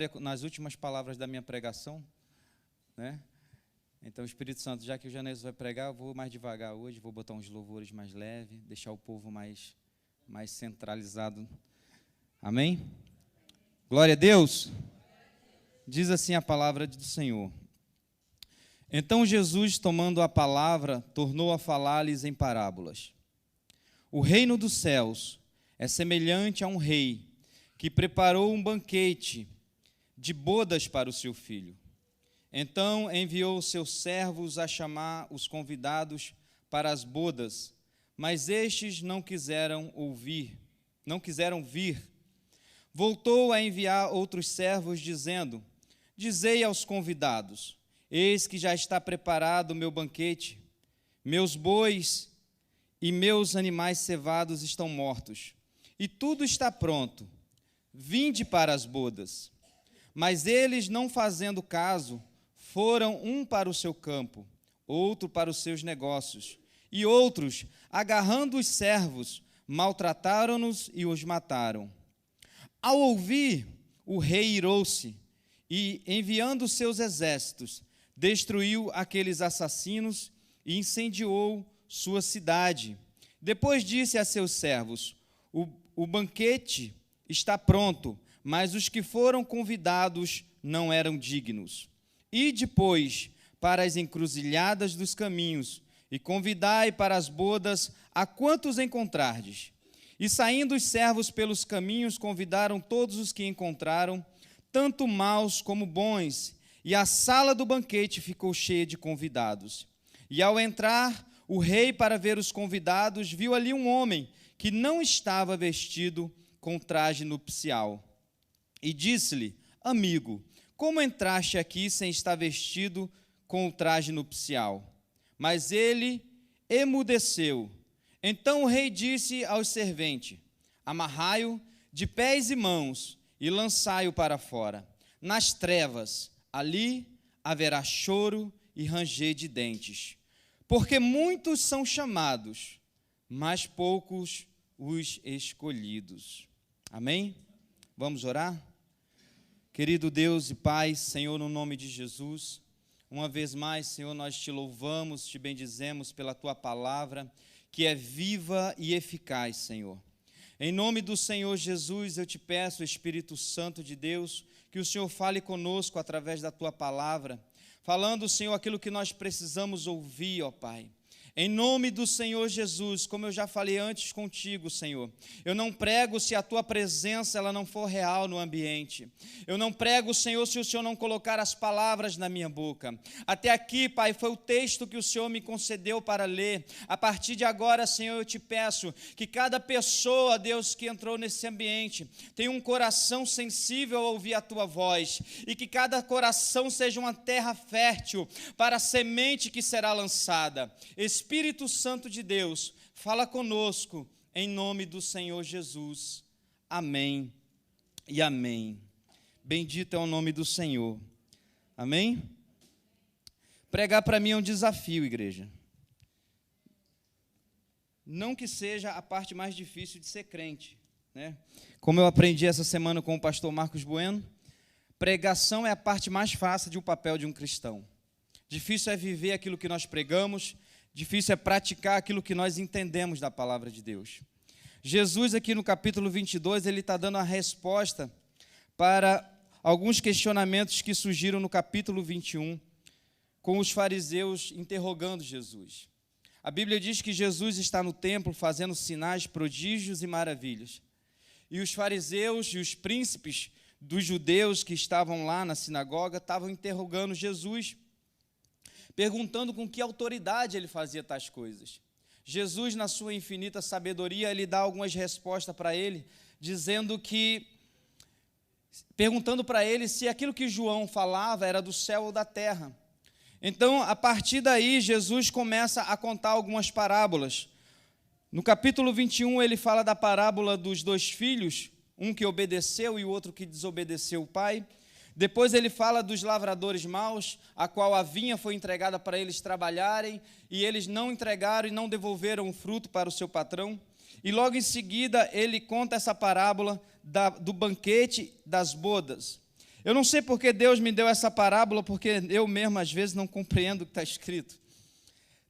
palavra nas últimas palavras da minha pregação, né? Então, Espírito Santo, já que o Janeiro vai pregar, eu vou mais devagar hoje, vou botar uns louvores mais leves, deixar o povo mais centralizado. Amém? Glória a Deus. Diz assim a palavra do Senhor. Então Jesus, tomando a palavra, tornou a falar-lhes em parábolas. O reino dos céus é semelhante a um rei que preparou um banquete de bodas para o seu filho. Então enviou seus servos a chamar os convidados para as bodas, mas estes não quiseram vir. Voltou a enviar outros servos, dizendo: Dizei aos convidados: Eis que já está preparado o meu banquete, meus bois e meus animais cevados estão mortos, e tudo está pronto. Vinde para as bodas. Mas eles, não fazendo caso, foram um para o seu campo, outro para os seus negócios, e outros, agarrando os servos, maltrataram-nos e os mataram. Ao ouvir, o rei irou-se e, enviando seus exércitos, destruiu aqueles assassinos e incendiou sua cidade. Depois disse a seus servos: o banquete está pronto, mas os que foram convidados não eram dignos. E depois para as encruzilhadas dos caminhos, e convidai para as bodas a quantos encontrardes. E saindo os servos pelos caminhos, convidaram todos os que encontraram, tanto maus como bons, e a sala do banquete ficou cheia de convidados. E ao entrar o rei para ver os convidados, viu ali um homem que não estava vestido com traje nupcial. E disse-lhe: Amigo, como entraste aqui sem estar vestido com o traje nupcial? Mas ele emudeceu. Então o rei disse aos serventes: Amarrai-o de pés e mãos e lançai-o para fora, nas trevas. Ali haverá choro e ranger de dentes. Porque muitos são chamados, mas poucos os escolhidos. Amém? Vamos orar? Querido Deus e Pai, Senhor, no nome de Jesus, uma vez mais, Senhor, nós te louvamos, te bendizemos pela Tua palavra, que é viva e eficaz, Senhor. Em nome do Senhor Jesus, eu te peço, Espírito Santo de Deus, que o Senhor fale conosco através da Tua palavra, falando, Senhor, aquilo que nós precisamos ouvir, ó Pai. Em nome do Senhor Jesus, como eu já falei antes contigo, Senhor, eu não prego se a Tua presença ela não for real no ambiente. Eu não prego, Senhor, se o Senhor não colocar as palavras na minha boca. Até aqui, Pai, foi o texto que o Senhor me concedeu para ler. A partir de agora, Senhor, eu te peço que cada pessoa, Deus, que entrou nesse ambiente, tenha um coração sensível a ouvir a Tua voz, e que cada coração seja uma terra fértil para a semente que será lançada. Espírito Santo de Deus, fala conosco, em nome do Senhor Jesus. Amém e amém. Bendito é o nome do Senhor. Amém? Pregar para mim é um desafio, igreja. Não que seja a parte mais difícil de ser crente, né? Como eu aprendi essa semana com o pastor Marcos Bueno, pregação é a parte mais fácil do papel de um cristão. Difícil é viver aquilo que nós pregamos. Difícil é praticar aquilo que nós entendemos da palavra de Deus. Jesus aqui no capítulo 22, ele está dando a resposta para alguns questionamentos que surgiram no capítulo 21, com os fariseus interrogando Jesus. A Bíblia diz que Jesus está no templo fazendo sinais, prodígios e maravilhas. E os fariseus e os príncipes dos judeus que estavam lá na sinagoga estavam interrogando Jesus, perguntando com que autoridade ele fazia tais coisas. Jesus, na sua infinita sabedoria, ele dá algumas respostas para ele, perguntando para ele se aquilo que João falava era do céu ou da terra. Então, a partir daí, Jesus começa a contar algumas parábolas. No capítulo 21, ele fala da parábola dos dois filhos, um que obedeceu e o outro que desobedeceu o pai. Depois ele fala dos lavradores maus, a qual a vinha foi entregada para eles trabalharem, e eles não entregaram e não devolveram o fruto para o seu patrão. E logo em seguida ele conta essa parábola do banquete das bodas. Eu não sei porque Deus me deu essa parábola, porque eu mesmo às vezes não compreendo o que está escrito.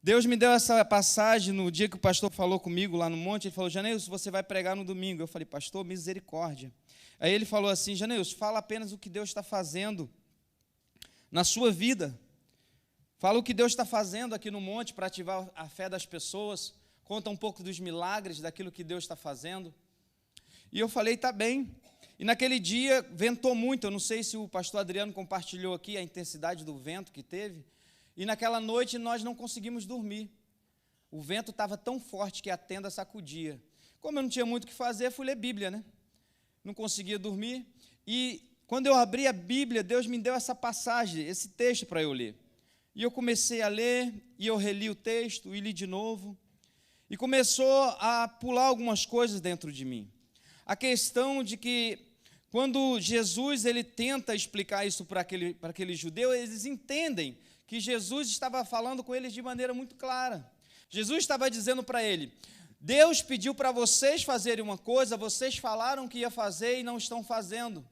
Deus me deu essa passagem no dia que o pastor falou comigo lá no monte. Ele falou: Janeilson, você vai pregar no domingo. Eu falei: pastor, misericórdia. Aí ele falou assim: Janeilson, fala apenas o que Deus está fazendo na sua vida. Fala o que Deus está fazendo aqui no monte para ativar a fé das pessoas. Conta um pouco dos milagres, daquilo que Deus está fazendo. E eu falei: tá bem. E naquele dia ventou muito. Eu não sei se o pastor Adriano compartilhou aqui a intensidade do vento que teve. E naquela noite nós não conseguimos dormir. O vento estava tão forte que a tenda sacudia. Como eu não tinha muito o que fazer, fui ler Bíblia, né? Não conseguia dormir. E quando eu abri a Bíblia, Deus me deu essa passagem, esse texto para eu ler. E eu comecei a ler, e eu reli o texto, e li de novo. E começou a pular algumas coisas dentro de mim. A questão de que, quando Jesus ele tenta explicar isso para aquele judeu, eles entendem que Jesus estava falando com eles de maneira muito clara. Jesus estava dizendo para ele: Deus pediu para vocês fazerem uma coisa, vocês falaram que ia fazer e não estão fazendo.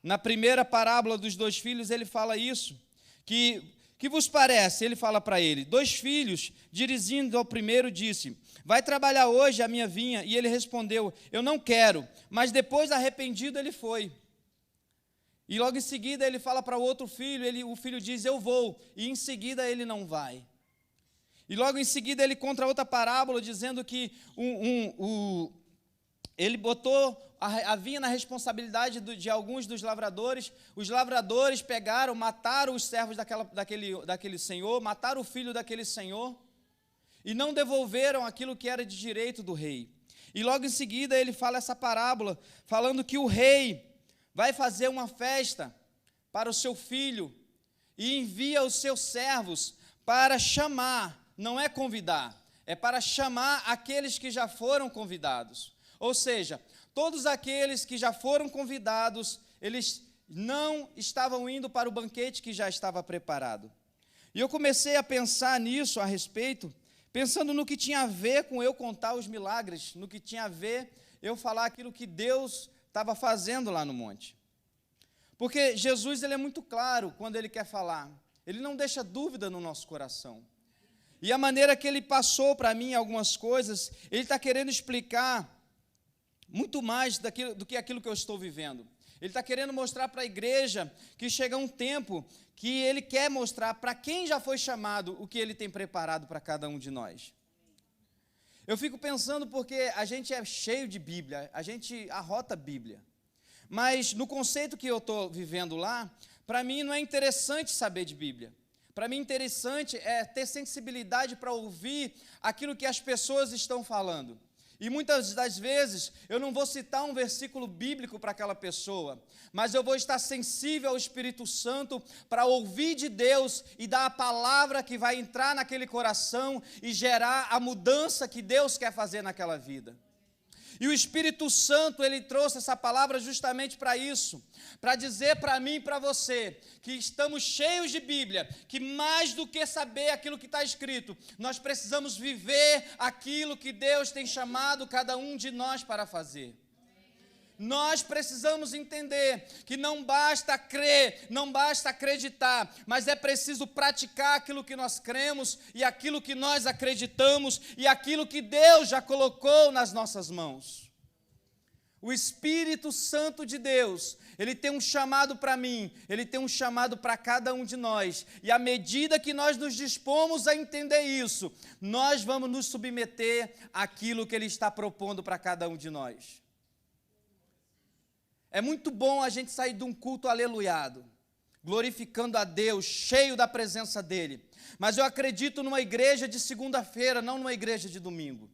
Na primeira parábola dos 2 filhos, ele fala isso, que vos parece? Ele fala para ele: 2 filhos, dirigindo ao primeiro, disse: vai trabalhar hoje a minha vinha. E ele respondeu: eu não quero. Mas depois, arrependido, ele foi. E logo em seguida ele fala para o outro filho, o filho diz: eu vou, e em seguida ele não vai. E logo em seguida ele conta outra parábola, dizendo que ele botou a vinha na responsabilidade de alguns dos lavradores. Os lavradores pegaram, mataram os servos daquele senhor, mataram o filho daquele senhor, e não devolveram aquilo que era de direito do rei. E logo em seguida ele fala essa parábola, falando que o rei vai fazer uma festa para o seu filho e envia os seus servos para chamar, não é convidar, é para chamar aqueles que já foram convidados. Ou seja, todos aqueles que já foram convidados, eles não estavam indo para o banquete que já estava preparado. E eu comecei a pensar nisso a respeito, pensando no que tinha a ver com eu contar os milagres, no que tinha a ver eu falar aquilo que Deus estava fazendo lá no monte. Porque Jesus ele é muito claro quando ele quer falar. Ele não deixa dúvida no nosso coração. E a maneira que ele passou para mim algumas coisas, ele está querendo explicar muito mais do que aquilo que eu estou vivendo. Ele está querendo mostrar para a igreja que chega um tempo que ele quer mostrar para quem já foi chamado o que ele tem preparado para cada um de nós. Eu fico pensando porque a gente é cheio de Bíblia, a gente arrota a Bíblia. Mas no conceito que eu estou vivendo lá, para mim não é interessante saber de Bíblia. Para mim interessante é ter sensibilidade para ouvir aquilo que as pessoas estão falando. E muitas das vezes eu não vou citar um versículo bíblico para aquela pessoa, mas eu vou estar sensível ao Espírito Santo para ouvir de Deus e dar a palavra que vai entrar naquele coração e gerar a mudança que Deus quer fazer naquela vida. E o Espírito Santo, ele trouxe essa palavra justamente para isso, para dizer para mim e para você, que estamos cheios de Bíblia, que mais do que saber aquilo que está escrito, nós precisamos viver aquilo que Deus tem chamado cada um de nós para fazer. Nós precisamos entender que não basta crer, não basta acreditar, mas é preciso praticar aquilo que nós cremos e aquilo que nós acreditamos e aquilo que Deus já colocou nas nossas mãos. O Espírito Santo de Deus, ele tem um chamado para mim, ele tem um chamado para cada um de nós, e à medida que nós nos dispomos a entender isso, nós vamos nos submeter àquilo que ele está propondo para cada um de nós. É muito bom a gente sair de um culto aleluiado, glorificando a Deus, cheio da presença dEle. Mas eu acredito numa igreja de segunda-feira, não numa igreja de domingo.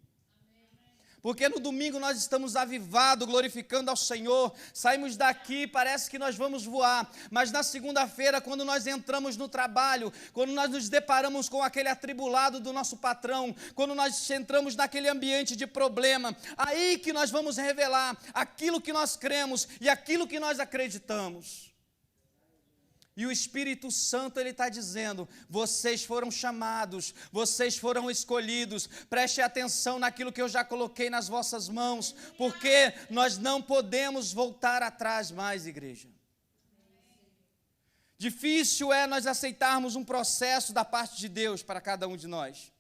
Porque no domingo nós estamos avivados, glorificando ao Senhor, saímos daqui, parece que nós vamos voar, mas na segunda-feira, quando nós entramos no trabalho, quando nós nos deparamos com aquele atribulado do nosso patrão, quando nós entramos naquele ambiente de problema, aí que nós vamos revelar aquilo que nós cremos e aquilo que nós acreditamos. E o Espírito Santo, ele está dizendo, vocês foram chamados, vocês foram escolhidos, preste atenção naquilo que eu já coloquei nas vossas mãos, porque nós não podemos voltar atrás mais, igreja. Difícil é nós aceitarmos um processo da parte de Deus para cada um de nós.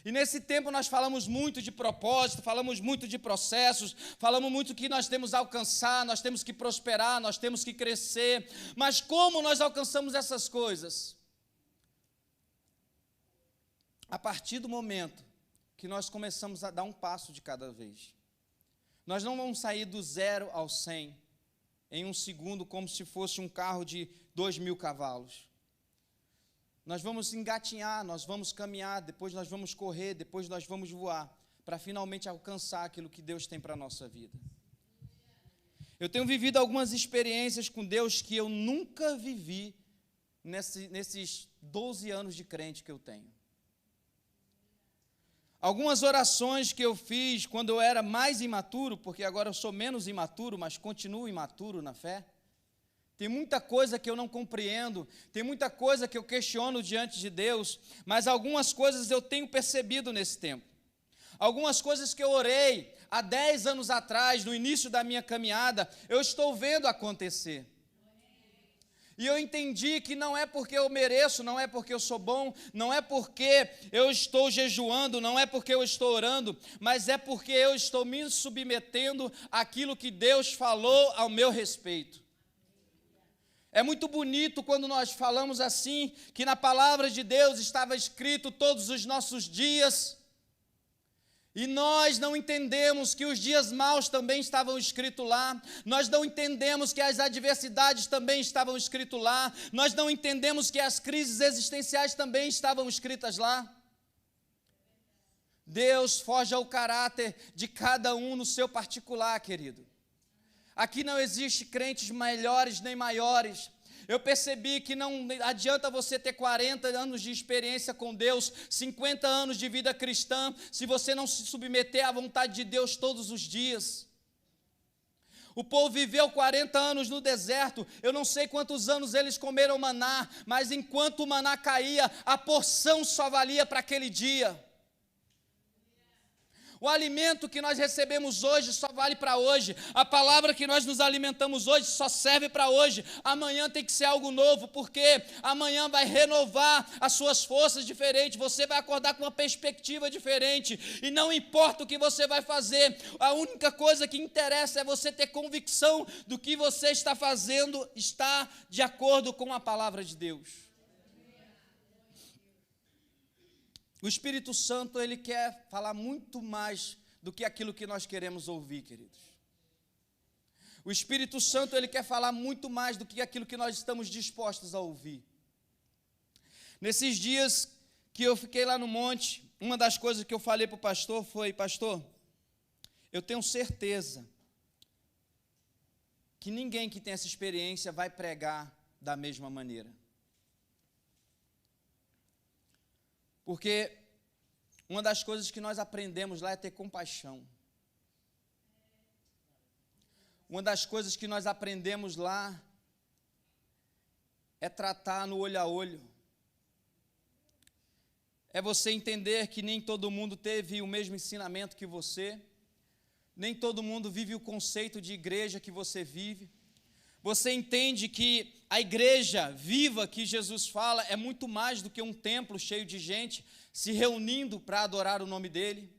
E nesse tempo nós falamos muito de propósito, falamos muito de processos, falamos muito que nós temos que alcançar, nós temos que prosperar, nós temos que crescer. Mas como nós alcançamos essas coisas? A partir do momento que nós começamos a dar um passo de cada vez. Nós não vamos sair do 0 ao 100 em um segundo como se fosse um carro de 2.000 cavalos. Nós vamos engatinhar, nós vamos caminhar, depois nós vamos correr, depois nós vamos voar, para finalmente alcançar aquilo que Deus tem para a nossa vida. Eu tenho vivido algumas experiências com Deus que eu nunca vivi nesses 12 anos de crente que eu tenho. Algumas orações que eu fiz quando eu era mais imaturo, porque agora eu sou menos imaturo, mas continuo imaturo na fé. Tem muita coisa que eu não compreendo, tem muita coisa que eu questiono diante de Deus, mas algumas coisas eu tenho percebido nesse tempo. Algumas coisas que eu orei há 10 anos atrás, no início da minha caminhada, eu estou vendo acontecer. E eu entendi que não é porque eu mereço, não é porque eu sou bom, não é porque eu estou jejuando, não é porque eu estou orando, mas é porque eu estou me submetendo àquilo que Deus falou ao meu respeito. É muito bonito quando nós falamos assim, que na palavra de Deus estava escrito todos os nossos dias, e nós não entendemos que os dias maus também estavam escritos lá, nós não entendemos que as adversidades também estavam escritas lá, nós não entendemos que as crises existenciais também estavam escritas lá. Deus forja o caráter de cada um no seu particular, querido. Aqui não existe crentes melhores nem maiores. Eu percebi que não adianta você ter 40 anos de experiência com Deus, 50 anos de vida cristã, se você não se submeter à vontade de Deus todos os dias. O povo viveu 40 anos no deserto, eu não sei quantos anos eles comeram maná, mas enquanto o maná caía, a porção só valia para aquele dia. O alimento que nós recebemos hoje só vale para hoje. A palavra que nós nos alimentamos hoje só serve para hoje. Amanhã tem que ser algo novo, porque amanhã vai renovar as suas forças diferentes. Você vai acordar com uma perspectiva diferente. E não importa o que você vai fazer, a única coisa que interessa é você ter convicção do que você está fazendo está de acordo com a palavra de Deus. O Espírito Santo, ele quer falar muito mais do que aquilo que nós queremos ouvir, queridos. O Espírito Santo, ele quer falar muito mais do que aquilo que nós estamos dispostos a ouvir. Nesses dias que eu fiquei lá no monte, uma das coisas que eu falei para o pastor foi: pastor, eu tenho certeza que ninguém que tem essa experiência vai pregar da mesma maneira. Porque uma das coisas que nós aprendemos lá é ter compaixão. Uma das coisas que nós aprendemos lá é tratar no olho a olho. É você entender que nem todo mundo teve o mesmo ensinamento que você, nem todo mundo vive o conceito de igreja que você vive. Você entende que a igreja viva que Jesus fala é muito mais do que um templo cheio de gente se reunindo para adorar o nome dele.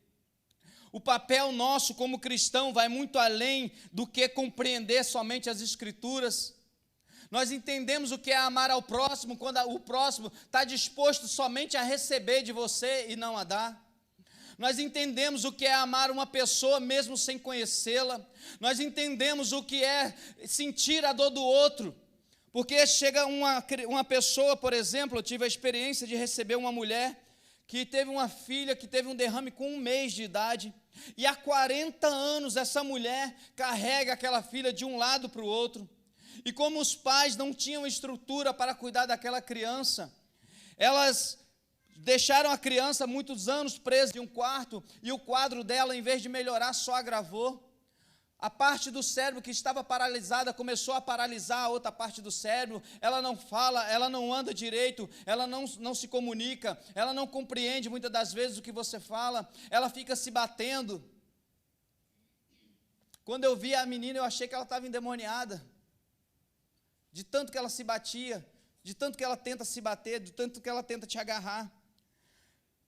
O papel nosso como cristão vai muito além do que compreender somente as Escrituras. Nós entendemos o que é amar ao próximo quando o próximo está disposto somente a receber de você e não a dar. Nós entendemos o que é amar uma pessoa mesmo sem conhecê-la. Nós entendemos o que é sentir a dor do outro. Porque chega uma pessoa, por exemplo, eu tive a experiência de receber uma mulher que teve uma filha que teve um derrame com 1 mês de idade. E há 40 anos essa mulher carrega aquela filha de um lado para o outro. E como os pais não tinham estrutura para cuidar daquela criança, elas deixaram a criança muitos anos presa em um quarto, e o quadro dela, em vez de melhorar, só agravou. A parte do cérebro que estava paralisada começou a paralisar a outra parte do cérebro. Ela não fala, ela não anda direito, ela não se comunica, ela não compreende muitas das vezes o que você fala, ela fica se batendo. Quando eu vi a menina, eu achei que ela estava endemoniada, de tanto que ela se batia. de tanto que ela tenta se bater, de tanto que ela tenta te agarrar.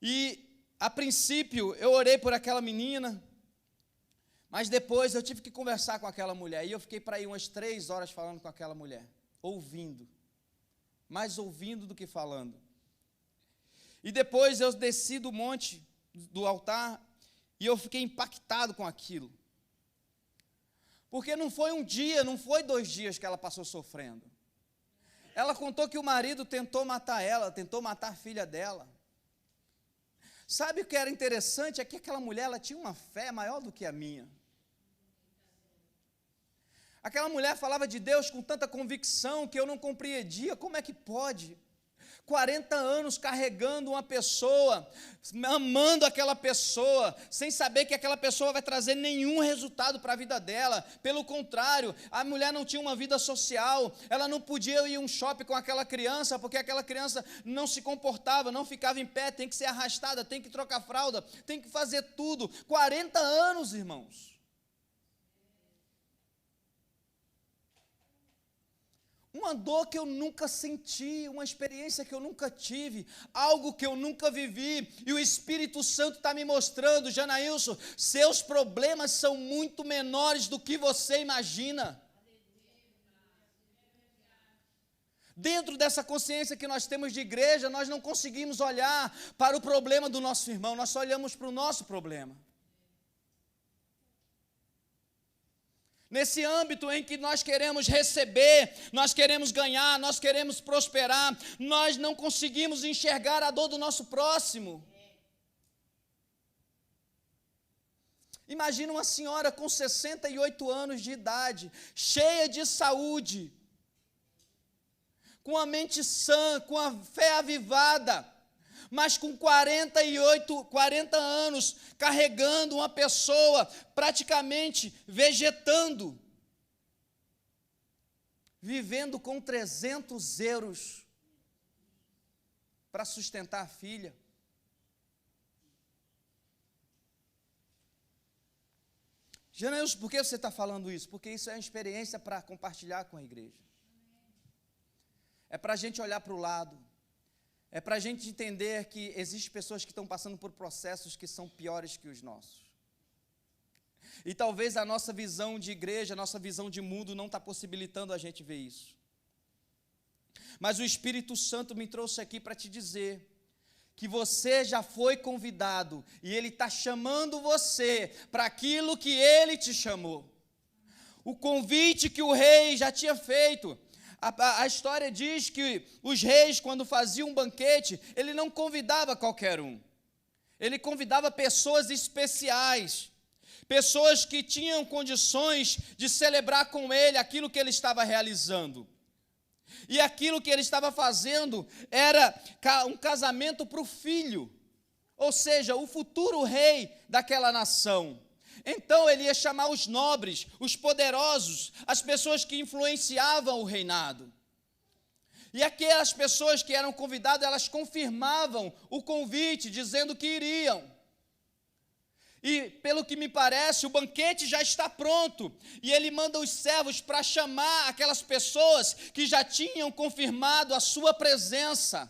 E, a princípio, eu orei por aquela menina, mas depois eu tive que conversar com aquela mulher, e eu fiquei para ir umas 3 horas falando com aquela mulher, ouvindo, mais ouvindo do que falando. E depois eu desci do monte, do altar, e eu fiquei impactado com aquilo. Porque não foi um dia, não foi 2 dias que ela passou sofrendo. Ela contou que o marido tentou matar ela, tentou matar a filha dela. Sabe o que era interessante? É que aquela mulher, ela tinha uma fé maior do que a minha. Aquela mulher falava de Deus com tanta convicção que eu não compreendia. Como é que pode? 40 anos carregando uma pessoa, amando aquela pessoa, sem saber que aquela pessoa vai trazer nenhum resultado para a vida dela. Pelo contrário, a mulher não tinha uma vida social, ela não podia ir a um shopping com aquela criança, porque aquela criança não se comportava, não ficava em pé, tem que ser arrastada, tem que trocar fralda, tem que fazer tudo. 40 anos, irmãos. Uma dor que eu nunca senti, uma experiência que eu nunca tive, algo que eu nunca vivi, e o Espírito Santo está me mostrando: Janailson, seus problemas são muito menores do que você imagina. Dentro dessa consciência que nós temos de igreja, nós não conseguimos olhar para o problema do nosso irmão, nós só olhamos para o nosso problema. Nesse âmbito em que nós queremos receber, nós queremos ganhar, nós queremos prosperar, nós não conseguimos enxergar a dor do nosso próximo. Imagina uma senhora com 68 anos de idade, cheia de saúde, com a mente sã, com a fé avivada, mas com 40 anos, carregando uma pessoa praticamente vegetando, vivendo com 300 euros para sustentar a filha. Janailson, por que você está falando isso? Porque isso é uma experiência para compartilhar com a igreja. É para a gente olhar para o lado. É para a gente entender que existem pessoas que estão passando por processos que são piores que os nossos. E talvez a nossa visão de igreja, a nossa visão de mundo não está possibilitando a gente ver isso. Mas o Espírito Santo me trouxe aqui para te dizer que você já foi convidado e Ele está chamando você para aquilo que Ele te chamou. O convite que o rei já tinha feito. A história diz que os reis, quando faziam um banquete, ele não convidava qualquer um. Ele convidava pessoas especiais, pessoas que tinham condições de celebrar com ele aquilo que ele estava realizando. E aquilo que ele estava fazendo era um casamento para o filho, ou seja, o futuro rei daquela nação. Então ele ia chamar os nobres, os poderosos, as pessoas que influenciavam o reinado. E aquelas pessoas que eram convidadas, elas confirmavam o convite, dizendo que iriam. E pelo que me parece, o banquete já está pronto. E ele manda os servos para chamar aquelas pessoas que já tinham confirmado a sua presença.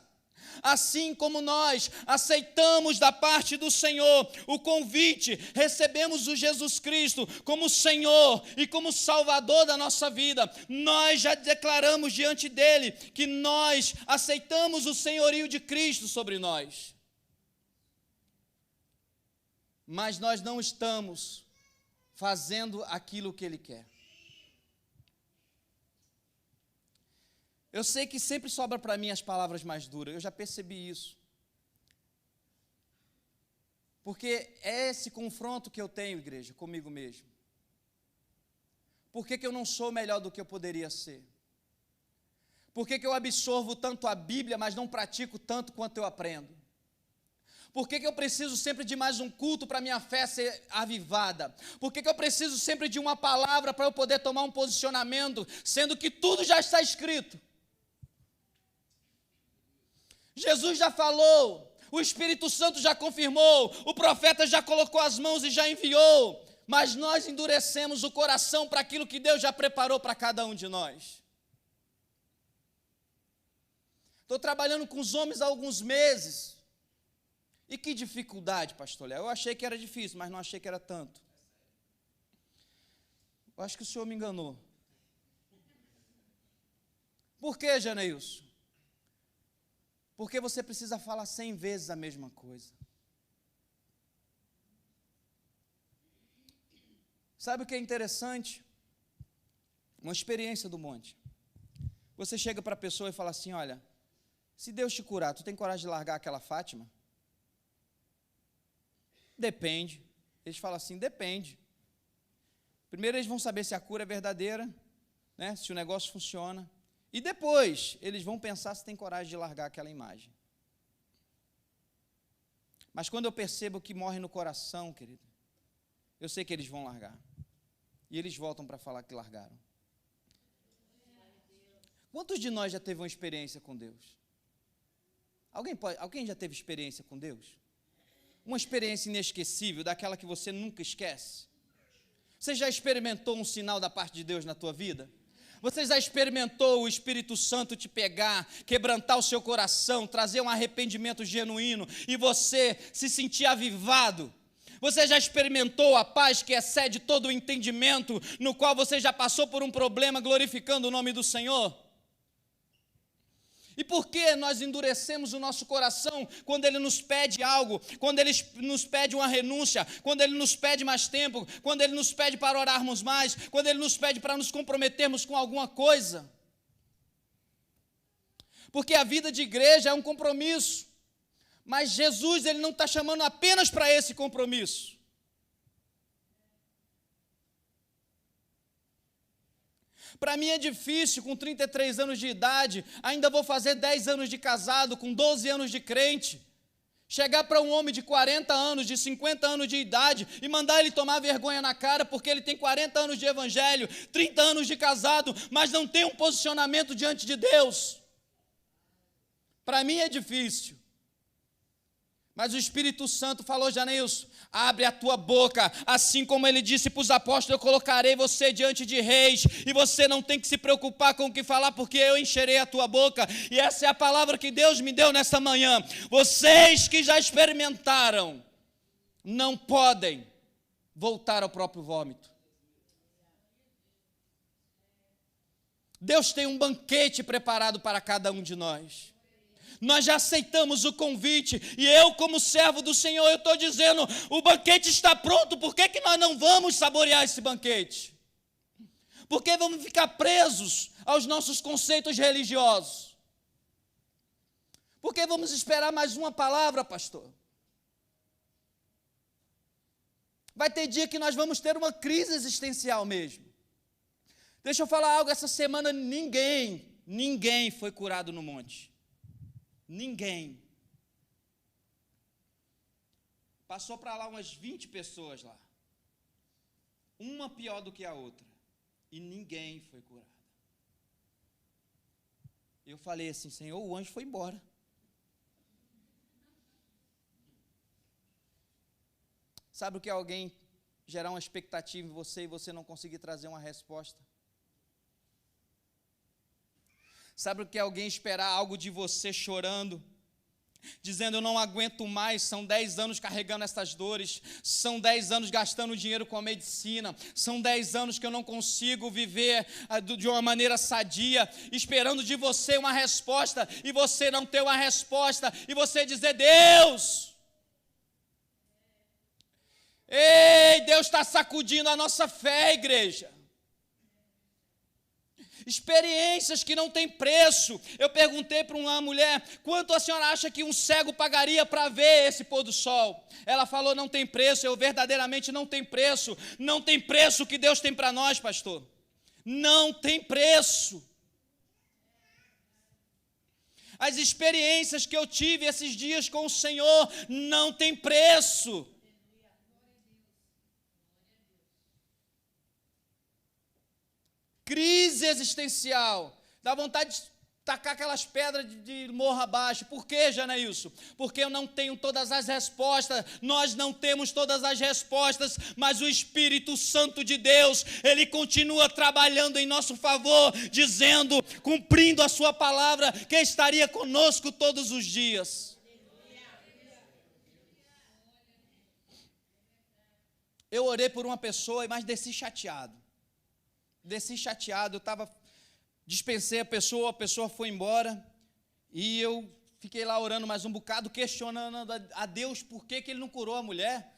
Assim como nós aceitamos da parte do Senhor o convite, recebemos o Jesus Cristo como Senhor e como Salvador da nossa vida, nós já declaramos diante dEle que nós aceitamos o senhorio de Cristo sobre nós. Mas nós não estamos fazendo aquilo que Ele quer. Eu sei que sempre sobra para mim as palavras mais duras, eu já percebi isso. Porque é esse confronto que eu tenho, igreja, comigo mesmo. Por que eu não sou melhor do que eu poderia ser? Por que eu absorvo tanto a Bíblia, mas não pratico tanto quanto eu aprendo? Por que eu preciso sempre de mais um culto para minha fé ser avivada? Por que eu preciso sempre de uma palavra para eu poder tomar um posicionamento, sendo que tudo já está escrito? Jesus já falou, o Espírito Santo já confirmou, o profeta já colocou as mãos e já enviou, mas nós endurecemos o coração para aquilo que Deus já preparou para cada um de nós. Estou trabalhando com os homens há alguns meses. E que dificuldade, pastor Léo? Eu achei que era difícil, mas não achei que era tanto. Eu acho que o senhor me enganou. Por que, Janeilson? Porque você precisa falar 100 vezes a mesma coisa. Sabe o que é interessante? Uma experiência do monte. Você chega para a pessoa e fala assim, olha, se Deus te curar, tu tem coragem de largar aquela Fátima? Depende. Eles falam assim, depende. Primeiro eles vão saber se a cura é verdadeira, né, se o negócio funciona. E depois eles vão pensar se tem coragem de largar aquela imagem. Mas quando eu percebo que morre no coração, querido, eu sei que eles vão largar. E eles voltam para falar que largaram. Quantos de nós já teve uma experiência com Deus? Alguém já teve experiência com Deus? Uma experiência inesquecível, daquela que você nunca esquece? Você já experimentou um sinal da parte de Deus na tua vida? Você já experimentou o Espírito Santo te pegar, quebrantar o seu coração, trazer um arrependimento genuíno e você se sentir avivado? Você já experimentou a paz que excede todo o entendimento, no qual você já passou por um problema glorificando o nome do Senhor? E por que nós endurecemos o nosso coração quando Ele nos pede algo, quando Ele nos pede uma renúncia, quando Ele nos pede mais tempo, quando Ele nos pede para orarmos mais, quando Ele nos pede para nos comprometermos com alguma coisa? Porque a vida de igreja é um compromisso, mas Jesus, Ele não está chamando apenas para esse compromisso. Para mim é difícil, com 33 anos de idade, ainda vou fazer 10 anos de casado, com 12 anos de crente, chegar para um homem de 40 anos, de 50 anos de idade, e mandar ele tomar vergonha na cara, porque ele tem 40 anos de evangelho, 30 anos de casado, mas não tem um posicionamento diante de Deus. Para mim é difícil. Mas o Espírito Santo falou, Janeilson, abre a tua boca, assim como ele disse para os apóstolos, eu colocarei você diante de reis, e você não tem que se preocupar com o que falar, porque eu encherei a tua boca, e essa é a palavra que Deus me deu nesta manhã. Vocês que já experimentaram, não podem voltar ao próprio vômito. Deus tem um banquete preparado para cada um de nós. Nós já aceitamos o convite, e eu, como servo do Senhor, eu estou dizendo, o banquete está pronto, por que nós não vamos saborear esse banquete? Por que vamos ficar presos aos nossos conceitos religiosos? Por que vamos esperar mais uma palavra, pastor? Vai ter dia que nós vamos ter uma crise existencial mesmo. Deixa eu falar algo, essa semana ninguém foi curado no monte. Ninguém. Passou para lá umas 20 pessoas lá. Uma pior do que a outra. E ninguém foi curado. Eu falei assim, Senhor, o anjo foi embora. Sabe o que é alguém gerar uma expectativa em você e você não conseguir trazer uma resposta? Sabe o que é alguém esperar algo de você chorando, dizendo eu não aguento mais, são 10 anos carregando essas dores, são 10 anos gastando dinheiro com a medicina, são 10 anos que eu não consigo viver de uma maneira sadia, esperando de você uma resposta, e você não ter uma resposta, e você dizer, Deus, ei, Deus está sacudindo a nossa fé, igreja. Experiências que não têm preço. Eu perguntei para uma mulher, quanto a senhora acha que um cego pagaria para ver esse pôr do sol? Ela falou, não tem preço. Eu verdadeiramente não tem preço. Não tem preço o que Deus tem para nós, pastor. Não tem preço. As experiências que eu tive esses dias com o Senhor não tem preço. Crise existencial, dá vontade tacar aquelas pedras de morro abaixo. Por quê, Janailson? Porque eu não tenho todas as respostas, nós não temos todas as respostas, mas o Espírito Santo de Deus, Ele continua trabalhando em nosso favor, dizendo, cumprindo a sua palavra, que estaria conosco todos os dias. Eu orei por uma pessoa, mas desci chateado, eu dispensei a pessoa foi embora, e eu fiquei lá orando mais um bocado, questionando a Deus por que ele não curou a mulher.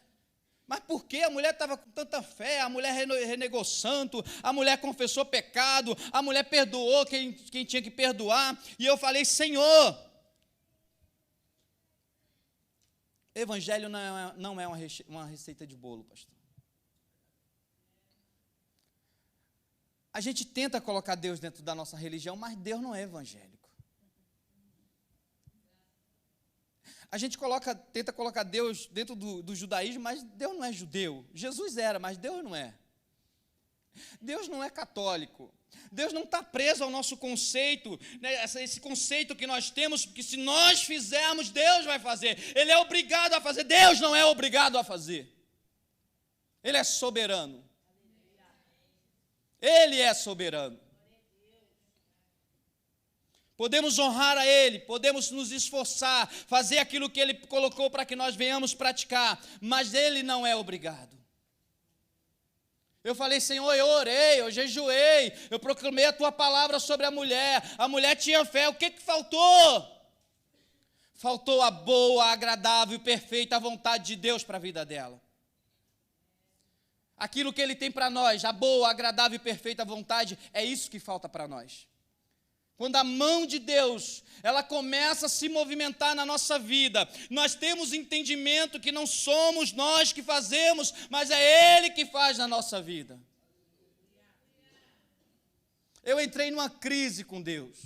Mas por que? A mulher estava com tanta fé, a mulher renegou santo, a mulher confessou pecado, a mulher perdoou quem tinha que perdoar, e eu falei, Senhor, evangelho não é uma receita de bolo, pastor. A gente tenta colocar Deus dentro da nossa religião, mas Deus não é evangélico. A gente tenta colocar Deus dentro do judaísmo, mas Deus não é judeu. Jesus era, mas Deus não é. Deus não é católico. Deus não está preso ao nosso conceito, né, esse conceito que nós temos, que se nós fizermos, Deus vai fazer. Ele é obrigado a fazer, Deus não é obrigado a fazer. Ele é soberano. Ele é soberano. Podemos honrar a Ele, podemos nos esforçar, fazer aquilo que Ele colocou para que nós venhamos praticar, mas Ele não é obrigado. Eu falei, Senhor, eu orei, eu jejuei, eu proclamei a Tua palavra sobre a mulher tinha fé, o que faltou? Faltou a boa, agradável e perfeita vontade de Deus para a vida dela. Aquilo que Ele tem para nós, a boa, agradável e perfeita vontade, é isso que falta para nós. Quando a mão de Deus, ela começa a se movimentar na nossa vida, nós temos entendimento que não somos nós que fazemos, mas é Ele que faz na nossa vida. Eu entrei numa crise com Deus.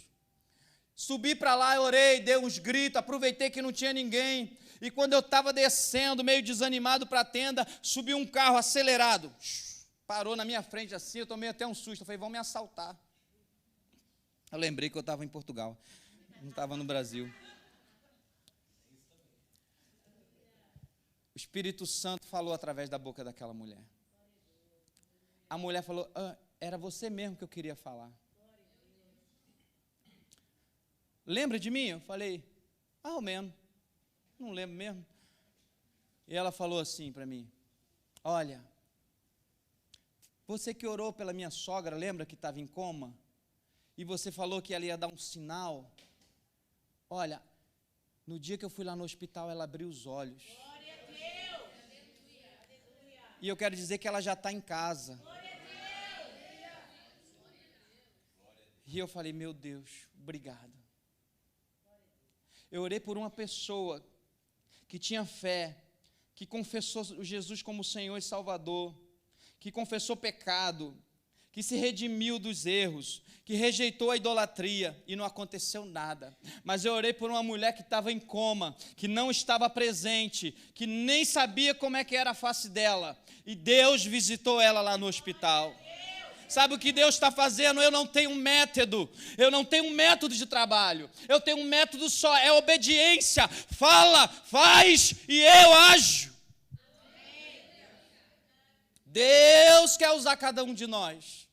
Subi para lá, eu orei, dei uns gritos, aproveitei que não tinha ninguém. E quando eu estava descendo, meio desanimado para a tenda, subiu um carro acelerado. Parou na minha frente assim, eu tomei até um susto. Eu falei, vão me assaltar. Eu lembrei que eu estava em Portugal, não estava no Brasil. O Espírito Santo falou através da boca daquela mulher. A mulher falou, era você mesmo que eu queria falar. Lembra de mim? Eu falei, mais ou menos. Não lembro mesmo. E ela falou assim para mim, olha, você que orou pela minha sogra, lembra que estava em coma? E você falou que ela ia dar um sinal. Olha, no dia que eu fui lá no hospital, ela abriu os olhos. Glória a Deus. E eu quero dizer que ela já está em casa. Glória a Deus. E eu falei, meu Deus, obrigado. Eu orei por uma pessoa que tinha fé, que confessou Jesus como Senhor e Salvador, que confessou pecado, que se redimiu dos erros, que rejeitou a idolatria, e não aconteceu nada. Mas eu orei por uma mulher que estava em coma, que não estava presente, que nem sabia como é que era a face dela, e Deus visitou ela lá no hospital. Sabe o que Deus está fazendo? Eu não tenho um método de trabalho, eu tenho um método só, é obediência. Fala, faz e eu ajo. Deus quer usar cada um de nós.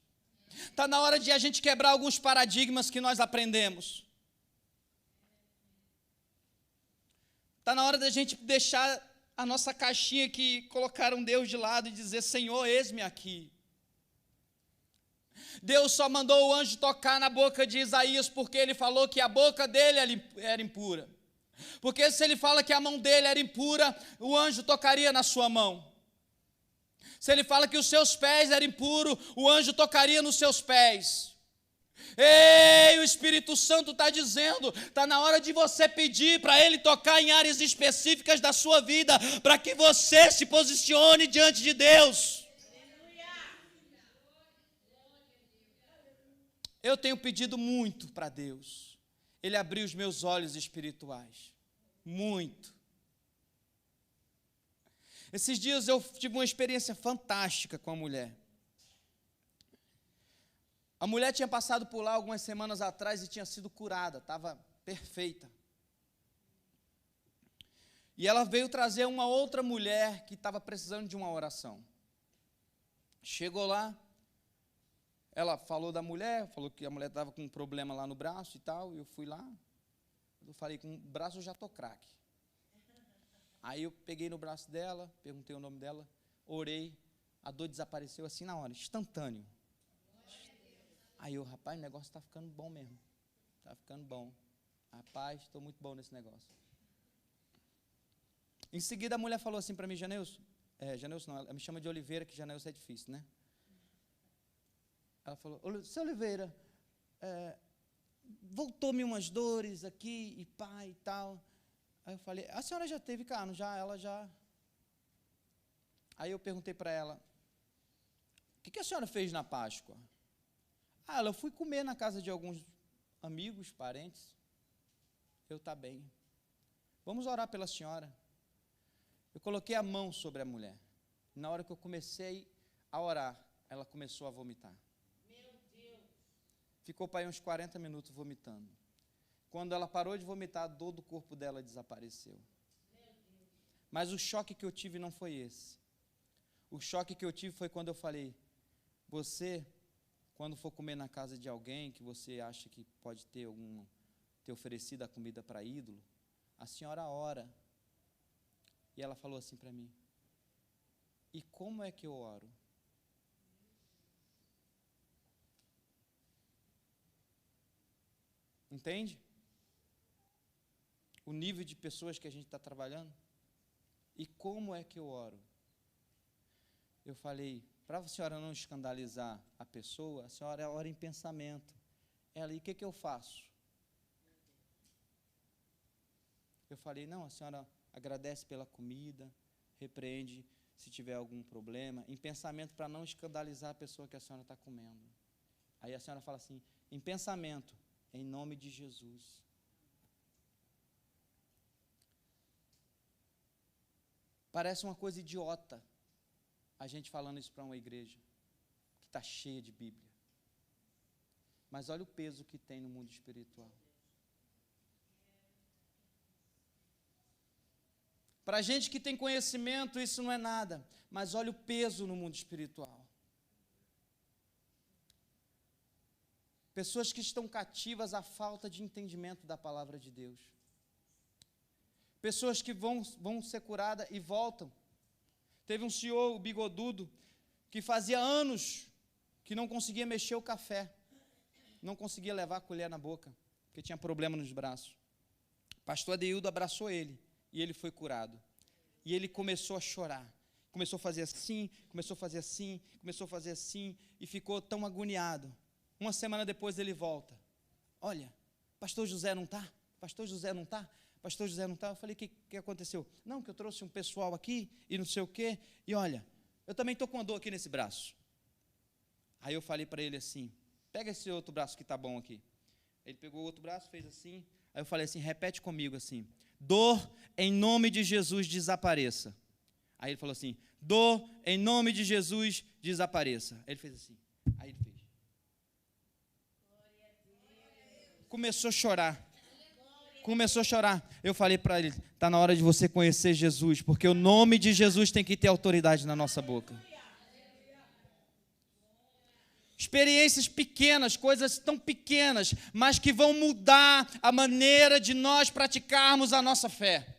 Está na hora de a gente quebrar alguns paradigmas que nós aprendemos. Está na hora da gente deixar a nossa caixinha que colocaram Deus de lado e dizer, Senhor, eis-me aqui. Deus só mandou o anjo tocar na boca de Isaías porque ele falou que a boca dele era impura. Porque se ele fala que a mão dele era impura, o anjo tocaria na sua mão. Se ele fala que os seus pés eram impuros, o anjo tocaria nos seus pés. Ei, o Espírito Santo está dizendo, está na hora de você pedir para Ele tocar em áreas específicas da sua vida, para que você se posicione diante de Deus. Eu tenho pedido muito para Deus, Ele abriu os meus olhos espirituais, muito. Esses dias eu tive uma experiência fantástica com a mulher. A mulher tinha passado por lá algumas semanas atrás e tinha sido curada, estava perfeita. E ela veio trazer uma outra mulher que estava precisando de uma oração. Chegou lá, ela falou da mulher, falou que a mulher estava com um problema lá no braço e tal, e eu fui lá, eu falei, com o braço eu já estou craque. Aí eu peguei no braço dela, perguntei o nome dela, orei, a dor desapareceu assim na hora, instantâneo. Aí eu, rapaz, o negócio está ficando bom mesmo, está ficando bom. Rapaz, estou muito bom nesse negócio. Em seguida a mulher falou assim para mim, Janeilson não, ela me chama de Oliveira, que Janeilson é difícil, né? Ela falou, seu Oliveira, voltou-me umas dores aqui, e pá, e tal. Aí eu falei, a senhora já teve carne? Já, ela já. Aí eu perguntei para ela, o que a senhora fez na Páscoa? Eu fui comer na casa de alguns amigos, parentes. Eu tá bem. Vamos orar pela senhora. Eu coloquei a mão sobre a mulher. Na hora que eu comecei a orar, ela começou a vomitar. Meu Deus! Ficou para aí uns 40 minutos vomitando. Quando ela parou de vomitar, a dor do corpo dela desapareceu. Meu Deus. Mas o choque que eu tive não foi esse. O choque que eu tive foi quando eu falei, você, quando for comer na casa de alguém que você acha que pode ter oferecido a comida para ídolo, a senhora ora. E ela falou assim para mim, e como é que eu oro? Entende? O nível de pessoas que a gente está trabalhando. E como é que eu oro? Eu falei, para a senhora não escandalizar a pessoa, a senhora ora em pensamento. Ela, e o que eu faço? Eu falei, não, a senhora agradece pela comida, repreende se tiver algum problema, em pensamento para não escandalizar a pessoa que a senhora está comendo. Aí a senhora fala assim, em pensamento, em nome de Jesus. Parece uma coisa idiota a gente falando isso para uma igreja que está cheia de Bíblia. Mas olha o peso que tem no mundo espiritual. Para a gente que tem conhecimento, isso não é nada. Mas olha o peso no mundo espiritual. Pessoas que estão cativas à falta de entendimento da palavra de Deus. Pessoas que vão ser curadas e voltam. Teve um senhor, o bigodudo, que fazia anos que não conseguia mexer o café. Não conseguia levar a colher na boca, porque tinha problema nos braços. O pastor Adeildo abraçou ele. E ele foi curado. E ele começou a chorar. Começou a fazer assim, começou a fazer assim, começou a fazer assim, e ficou tão agoniado. Uma semana depois ele volta. Olha, pastor José não está? Pastor José não está? Pastor José não está? Eu falei, o que aconteceu? Não, que eu trouxe um pessoal aqui, e não sei o quê, e olha, eu também estou com uma dor aqui nesse braço. Aí eu falei para ele assim, pega esse outro braço que está bom aqui. Ele pegou o outro braço, fez assim, aí eu falei assim, repete comigo assim, dor em nome de Jesus desapareça. Aí ele falou assim, dor em nome de Jesus desapareça. Aí ele fez assim, aí ele fez. Começou a chorar. Começou a chorar. Eu falei para ele, está na hora de você conhecer Jesus, porque o nome de Jesus tem que ter autoridade na nossa boca. Experiências pequenas, coisas tão pequenas, mas que vão mudar a maneira de nós praticarmos a nossa fé.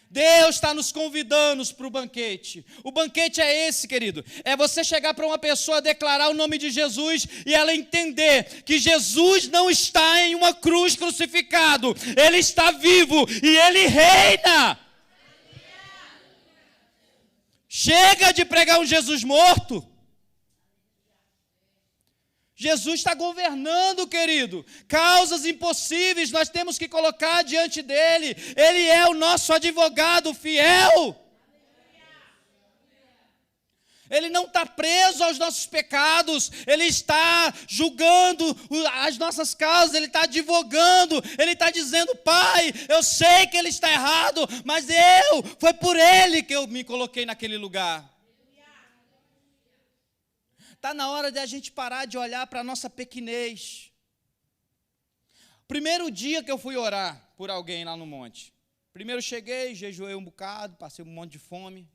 Deus está nos convidando para o banquete. O banquete é esse, querido. É você chegar para uma pessoa, declarar o nome de Jesus e ela entender que Jesus não está em uma cruz crucificado. Ele está vivo e Ele reina. Chega de pregar um Jesus morto. Jesus está governando, querido. Causas impossíveis nós temos que colocar diante dele. Ele é o nosso advogado fiel. Ele não está preso aos nossos pecados. Ele está julgando as nossas causas. Ele está advogando. Ele está dizendo, Pai, eu sei que ele está errado, mas foi por ele que eu me coloquei naquele lugar. Está na hora de a gente parar de olhar para a nossa pequenez. Primeiro dia que eu fui orar por alguém lá no monte. Primeiro cheguei, jejuei um bocado, passei um monte de fome.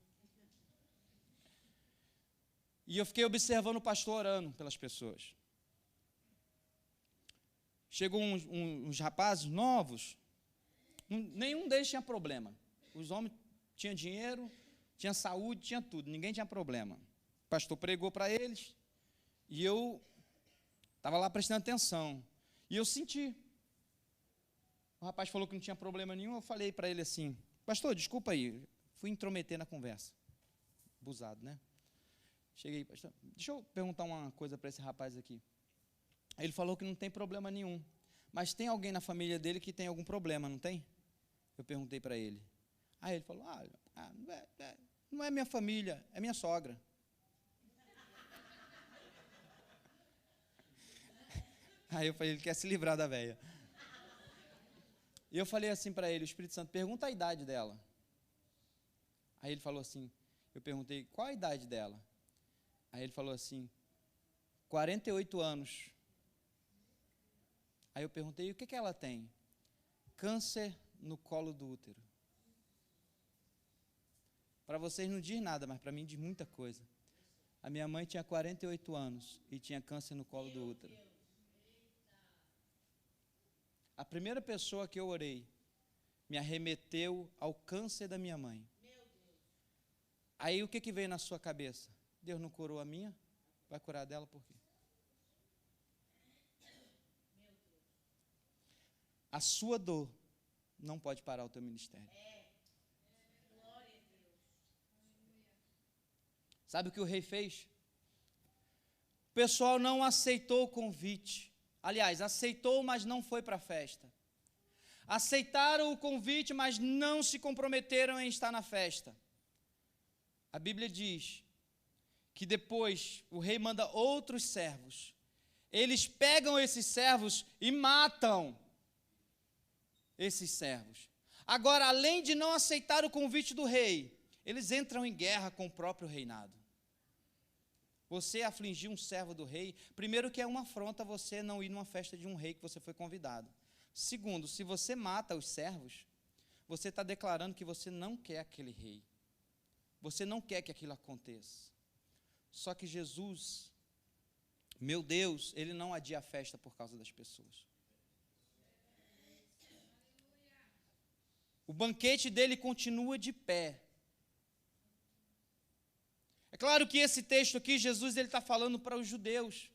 E eu fiquei observando o pastor orando pelas pessoas. Chegou uns rapazes novos, nenhum deles tinha problema. Os homens tinham dinheiro, tinham saúde, tinha tudo, ninguém tinha problema. O pastor pregou para eles e eu estava lá prestando atenção. E eu senti. O rapaz falou que não tinha problema nenhum, eu falei para ele assim, pastor, desculpa aí, fui intrometer na conversa. Abusado, né? Cheguei, pastor, deixa eu perguntar uma coisa para esse rapaz aqui. Ele falou que não tem problema nenhum, mas tem alguém na família dele que tem algum problema, não tem? Eu perguntei para ele. Aí ele falou, não é minha família, é minha sogra. Aí eu falei, ele quer se livrar da velha. E eu falei assim para ele, o Espírito Santo, pergunta a idade dela. Aí ele falou assim, eu perguntei, qual a idade dela? Aí ele falou assim, 48 anos. Aí eu perguntei, o que ela tem? Câncer no colo do útero. Para vocês não diz nada, mas para mim diz muita coisa. A minha mãe tinha 48 anos e tinha câncer no colo do útero. A primeira pessoa que eu orei me arremeteu ao câncer da minha mãe. Aí o que veio na sua cabeça? Deus não curou a minha? Vai curar dela por quê? A sua dor não pode parar o teu ministério. Sabe o que o rei fez? O pessoal não aceitou o convite. Aliás, aceitou, mas não foi para a festa. Aceitaram o convite, mas não se comprometeram em estar na festa. A Bíblia diz que depois o rei manda outros servos. Eles pegam esses servos e matam esses servos. Agora, além de não aceitar o convite do rei, eles entram em guerra com o próprio reinado. Você afligir um servo do rei, primeiro que é uma afronta você não ir numa festa de um rei que você foi convidado. Segundo, se você mata os servos, você está declarando que você não quer aquele rei. Você não quer que aquilo aconteça. Só que Jesus, meu Deus, Ele não adia a festa por causa das pessoas. O banquete dele continua de pé. É claro que esse texto aqui, Jesus está falando para os judeus.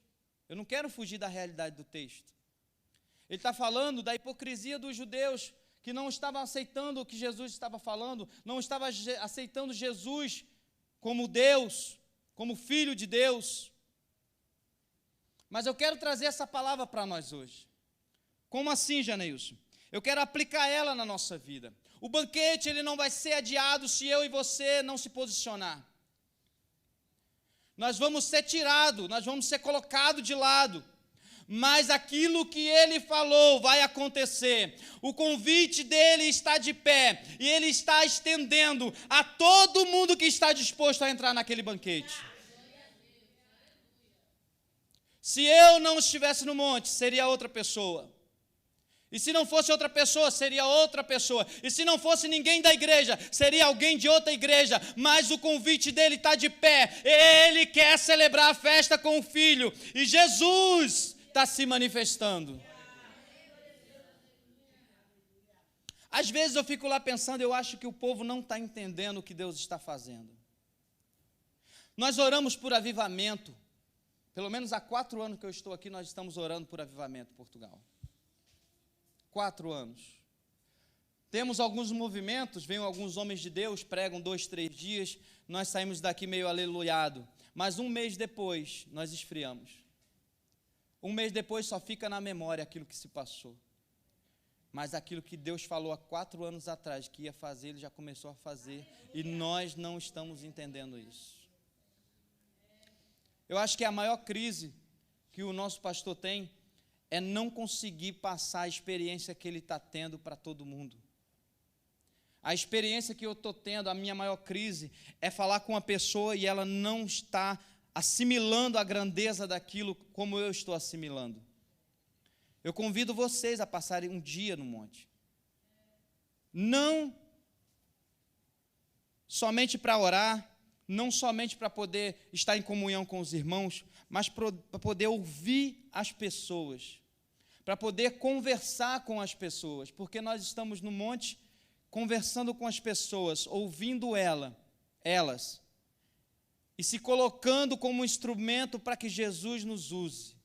Eu não quero fugir da realidade do texto. Ele está falando da hipocrisia dos judeus, que não estavam aceitando o que Jesus estava falando, não estavam aceitando Jesus como Deus, como Filho de Deus. Mas eu quero trazer essa palavra para nós hoje. Como assim, Janeilson? Eu quero aplicar ela na nossa vida. O banquete ele não vai ser adiado se eu e você não se posicionar. Nós vamos ser tirados, nós vamos ser colocados de lado. Mas aquilo que ele falou vai acontecer. O convite dele está de pé e ele está estendendo a todo mundo que está disposto a entrar naquele banquete. Se eu não estivesse no monte, seria outra pessoa. E se não fosse outra pessoa, seria outra pessoa. E se não fosse ninguém da igreja, seria alguém de outra igreja. Mas o convite dele está de pé. Ele quer celebrar a festa com o Filho. E Jesus está se manifestando. Às vezes eu fico lá pensando, eu acho que o povo não está entendendo o que Deus está fazendo. Nós oramos por avivamento. Pelo menos há 4 anos que eu estou aqui, nós estamos orando por avivamento em Portugal. 4 anos. Temos alguns movimentos, vêm alguns homens de Deus, pregam 2, 3 dias, nós saímos daqui meio aleluiado. Mas 1 mês depois, nós esfriamos. 1 mês depois só fica na memória aquilo que se passou. Mas aquilo que Deus falou há 4 anos atrás que ia fazer, Ele já começou a fazer. E nós não estamos entendendo isso. Eu acho que a maior crise que o nosso pastor tem é não conseguir passar a experiência que ele está tendo para todo mundo. A experiência que eu estou tendo, a minha maior crise, é falar com uma pessoa e ela não está assimilando a grandeza daquilo como eu estou assimilando. Eu convido vocês a passarem um dia no monte. Não somente para orar, não somente para poder estar em comunhão com os irmãos, mas para poder ouvir as pessoas, para poder conversar com as pessoas, porque nós estamos no monte conversando com as pessoas, ouvindo elas, e se colocando como instrumento para que Jesus nos use.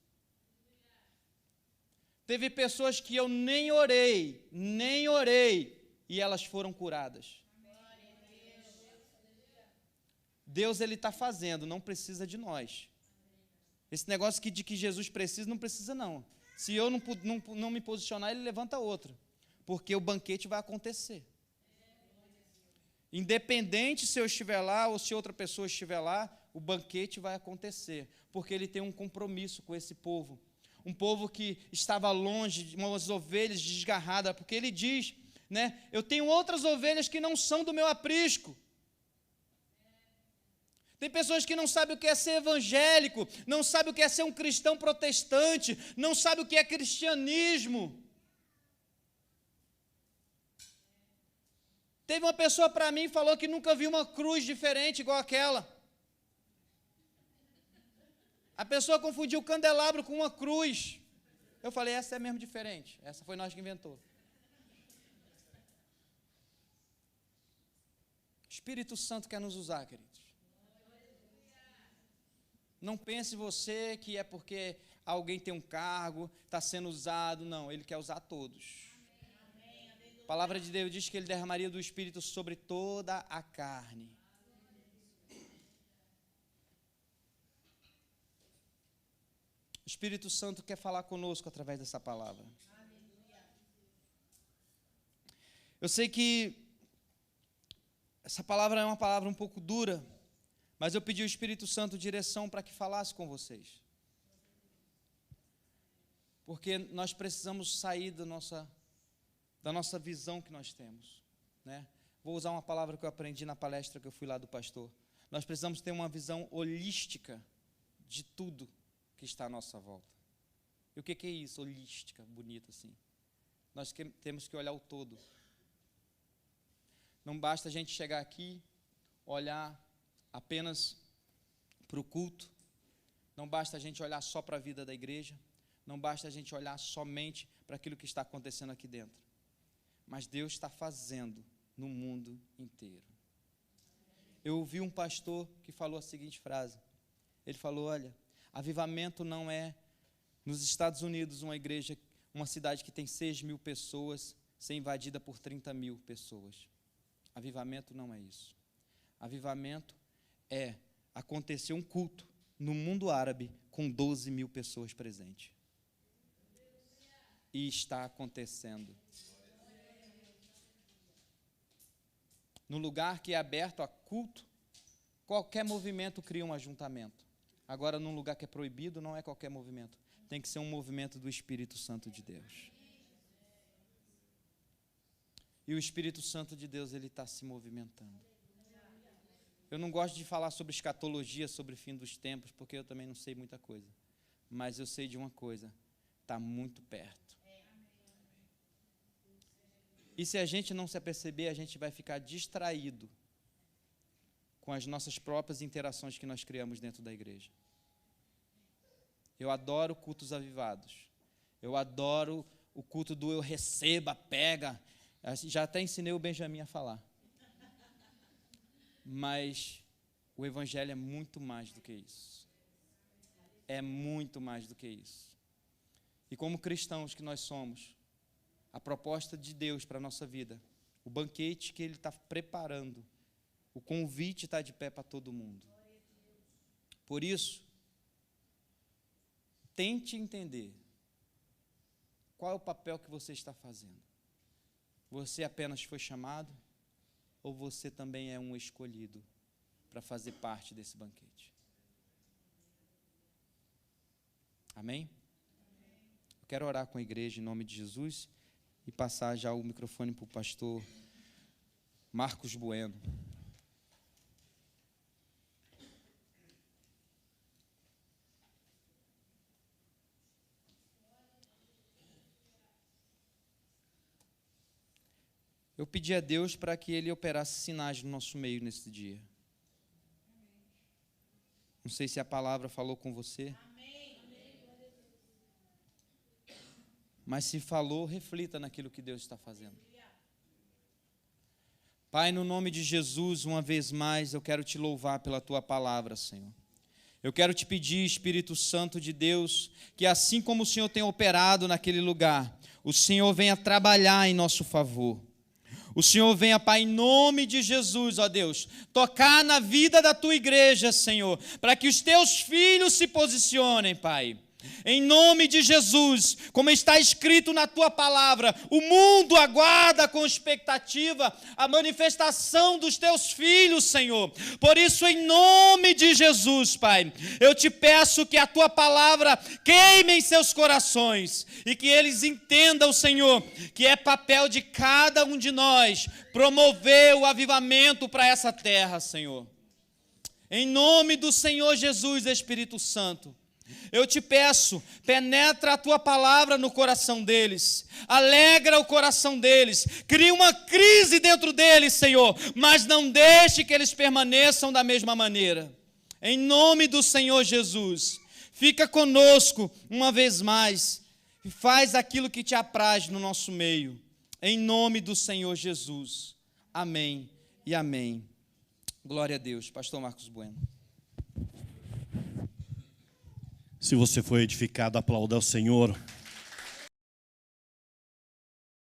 Teve pessoas que eu nem orei, e elas foram curadas. Deus, Ele está fazendo, não precisa de nós. Esse negócio de que Jesus precisa, não precisa não. Se eu não me posicionar, Ele levanta outro, porque o banquete vai acontecer. Independente se eu estiver lá ou se outra pessoa estiver lá, o banquete vai acontecer, porque Ele tem um compromisso com esse povo. Um povo que estava longe, de umas ovelhas desgarradas, porque Ele diz, né, eu tenho outras ovelhas que não são do meu aprisco. Tem pessoas que não sabem o que é ser evangélico, não sabem o que é ser um cristão protestante, não sabem o que é cristianismo. Teve uma pessoa para mim que falou que nunca viu uma cruz diferente igual aquela. A pessoa confundiu o candelabro com uma cruz. Eu falei, essa é mesmo diferente. Essa foi nós que inventou. O Espírito Santo quer nos usar, queridos. Não pense você que é porque alguém tem um cargo, está sendo usado. Não, Ele quer usar todos. A palavra de Deus diz que Ele derramaria do Espírito sobre toda a carne. O Espírito Santo quer falar conosco através dessa palavra. Eu sei que essa palavra é uma palavra um pouco dura, mas eu pedi ao Espírito Santo direção para que falasse com vocês. Porque nós precisamos sair da nossa visão que nós temos, né? Vou usar uma palavra que eu aprendi na palestra que eu fui lá do pastor. Nós precisamos ter uma visão holística de tudo que está à nossa volta. E o que é isso? Holística, bonito assim. Nós temos que olhar o todo. Não basta a gente chegar aqui, olhar apenas para o culto, não basta a gente olhar só para a vida da igreja, não basta a gente olhar somente para aquilo que está acontecendo aqui dentro. Mas Deus está fazendo no mundo inteiro. Eu ouvi um pastor que falou a seguinte frase. Ele falou, olha, avivamento não é nos Estados Unidos uma cidade que tem 6.000 pessoas ser invadida por 30.000 pessoas. Avivamento não é isso. Avivamento é acontecer um culto no mundo árabe com 12.000 pessoas presentes. E está acontecendo. No lugar que é aberto a culto, qualquer movimento cria um ajuntamento. Agora, num lugar que é proibido, não é qualquer movimento. Tem que ser um movimento do Espírito Santo de Deus. E o Espírito Santo de Deus, ele está se movimentando. Eu não gosto de falar sobre escatologia, sobre o fim dos tempos, porque eu também não sei muita coisa. Mas eu sei de uma coisa, está muito perto. E se a gente não se aperceber, a gente vai ficar distraído com as nossas próprias interações que nós criamos dentro da igreja. Eu adoro cultos avivados. Eu adoro o culto do eu receba, pega. Já até ensinei o Benjamin a falar. Mas o Evangelho é muito mais do que isso. É muito mais do que isso. E como cristãos que nós somos, a proposta de Deus para a nossa vida, o banquete que Ele está preparando, o convite está de pé para todo mundo. Por isso, tente entender qual é o papel que você está fazendo. Você apenas foi chamado ou você também é um escolhido para fazer parte desse banquete? Amém? Eu quero orar com a igreja em nome de Jesus e passar já o microfone para o pastor Marcos Bueno. Eu pedi a Deus para que Ele operasse sinais no nosso meio nesse dia. Não sei se a palavra falou com você. Mas se falou, reflita naquilo que Deus está fazendo. Pai, no nome de Jesus, uma vez mais, eu quero te louvar pela tua palavra, Senhor. Eu quero te pedir, Espírito Santo de Deus, que assim como o Senhor tem operado naquele lugar, o Senhor venha trabalhar em nosso favor. O Senhor venha, Pai, em nome de Jesus, ó Deus, tocar na vida da tua igreja, Senhor, para que os teus filhos se posicionem, Pai. Em nome de Jesus, como está escrito na tua palavra, o mundo aguarda com expectativa a manifestação dos teus filhos, Senhor. Por isso, em nome de Jesus, Pai, eu te peço que a tua palavra queime em seus corações e que eles entendam, Senhor, que é papel de cada um de nós promover o avivamento para essa terra, Senhor. Em nome do Senhor Jesus, Espírito Santo, eu te peço, penetra a tua palavra no coração deles, alegra o coração deles, cria uma crise dentro deles, Senhor, mas não deixe que eles permaneçam da mesma maneira. Em nome do Senhor Jesus, fica conosco uma vez mais e faz aquilo que te apraz no nosso meio. Em nome do Senhor Jesus. Amém e amém. Glória a Deus. Pastor Marcos Bueno. Se você foi edificado, aplauda ao Senhor.